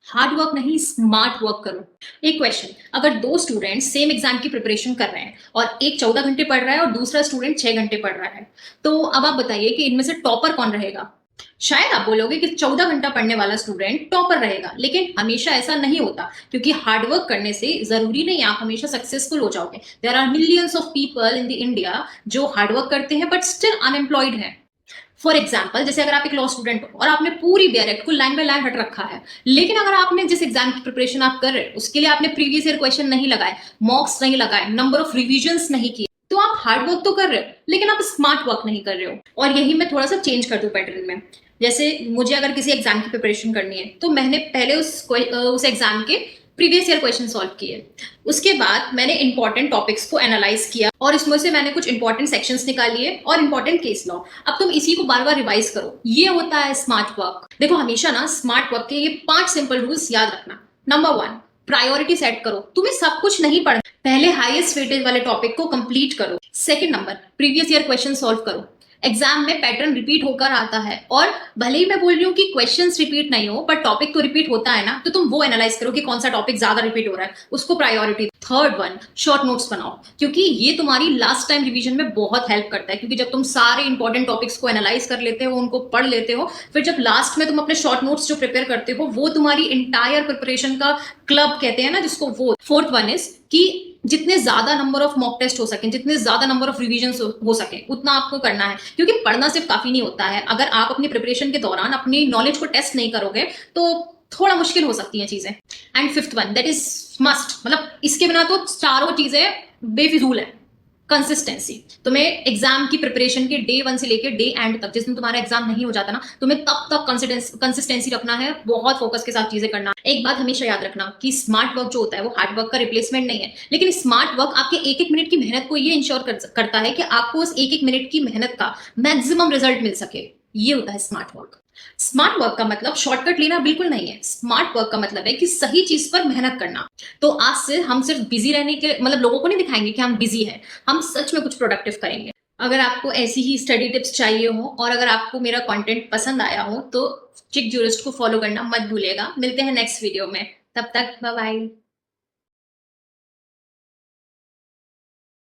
Hard work नहीं, smart work करो। एक क्वेश्चन, अगर दो स्टूडेंट सेम एग्जाम की प्रिपरेशन कर रहे हैं और एक 14 घंटे पढ़ रहा है और दूसरा स्टूडेंट 6 घंटे पढ़ रहा है, तो अब आप बताइए कि इनमें से टॉपर कौन रहेगा। शायद आप बोलोगे कि 14 घंटा पढ़ने वाला स्टूडेंट टॉपर रहेगा, लेकिन हमेशा ऐसा नहीं होता, क्योंकि हार्ड वर्क करने से जरूरी नहीं आप हमेशा सक्सेसफुल हो जाओगे। There are millions of people in the India जो हार्ड वर्क करते हैं बट स्टिल अनएम्प्लॉयड हैं। फॉर एग्जाम्पल, जैसे अगर आप एक लॉ स्टूडेंट हो और आपने पूरी बैरेट को लाइन बाय लाइन हट रखा है, लेकिन अगर आपने जिस एग्जाम की प्रिपरेशन आप कर रहे हैं उसके लिए आपने प्रीवियस ईयर क्वेश्चन नहीं लगाए, मॉक्स नहीं लगाए, नंबर ऑफ रिविजन्स नहीं किए, तो आप हार्ड वर्क तो कर रहे हो लेकिन आप स्मार्ट वर्क नहीं कर रहे हो। और यही मैं थोड़ा सा चेंज कर दूं पैटर्न में। जैसे मुझे अगर किसी एग्जाम की प्रिपरेशन करनी है तो मैंने पहले उस एग्जाम के प्रीवियस ईयर क्वेश्चन सॉल्व किए। उसके बाद मैंने इंपॉर्टेंट टॉपिक्स को एनालाइज किया और इसमें से मैंने कुछ इंपॉर्टेंट सेक्शंस निकाल लिए और इंपॉर्टेंट केस लॉ। अब तुम इसी को बार बार रिवाइज करो, ये होता है स्मार्ट वर्क। देखो, हमेशा ना स्मार्ट वर्क के ये 5 सिंपल रूल्स याद रखना। नंबर 1, प्रायोरिटी सेट करो। तुम्हें सब कुछ नहीं पढ़ना, पहले हाईएस्ट वेटेज वाले टॉपिक को कंप्लीट करो। Second number, previous year question solve करो। एग्जाम में पैटर्न रिपीट होकर आता है और भले ही मैं बोल रही हूँ कि क्वेश्चंस रिपीट नहीं हो पर टॉपिक तो रिपीट होता है ना, तो तुम वो एनालाइज करो कि कौन सा टॉपिक ज्यादा रिपीट हो रहा है, उसको priority. Third one, short notes बनाओ, क्योंकि ये तुम्हारी लास्ट टाइम रिवीजन में बहुत हेल्प करता है। क्योंकि जब तुम सारे इंपॉर्टेंट टॉपिक्स को एनालाइज कर लेते हो, उनको पढ़ लेते हो, फिर जब लास्ट में तुम अपने शॉर्ट नोट्स जो प्रिपेयर करते हो वो तुम्हारी इंटायर प्रिपरेशन का क्लब कहते हैं ना जिसको, वो। फोर्थ वन इज कि जितने ज्यादा नंबर ऑफ मॉक टेस्ट हो सके, जितने ज्यादा नंबर ऑफ रिवीजन हो सके, उतना आपको करना है। क्योंकि पढ़ना सिर्फ काफी नहीं होता है, अगर आप अपनी प्रिपरेशन के दौरान अपनी नॉलेज को टेस्ट नहीं करोगे तो थोड़ा मुश्किल हो सकती हैं चीजें। And fifth one, that is must, मतलब इसके बिना तो चारों चीजें बेफिजूल है। कंसिस्टेंसी। तुम्हें एग्जाम की प्रिपरेशन के डे 1 से लेकर डे एंड तक, जिस दिन तुम्हारा एग्जाम नहीं हो जाता ना, तुम्हें तब तक कंसिस्टेंसी रखना है, बहुत फोकस के साथ चीजें करना। एक बात हमेशा याद रखना कि स्मार्ट वर्क जो होता है वो हार्ड वर्क का रिप्लेसमेंट नहीं है, लेकिन स्मार्ट वर्क आपके एक एक मिनट की मेहनत को ये इंश्योर करता है कि आपको उस एक एक मिनट की मेहनत का मैक्सिमम रिजल्ट मिल सके। ये होता है स्मार्ट वर्क। स्मार्ट वर्क का मतलब शॉर्टकट लेना बिल्कुल नहीं है। स्मार्ट वर्क का मतलब है कि सही चीज पर मेहनत करना। तो आज से हम सिर्फ बिजी रहने के मतलब लोगों को नहीं दिखाएंगे कि हम बिजी हैं, हम सच में कुछ प्रोडक्टिव करेंगे। अगर आपको ऐसी ही स्टडी टिप्स चाहिए हो और अगर आपको मेरा कंटेंट पसंद आया हो तो चिक जूरिस्ट को फॉलो करना मत भूलिएगा। मिलते हैं नेक्स्ट वीडियो में, तब तक बाय बाय।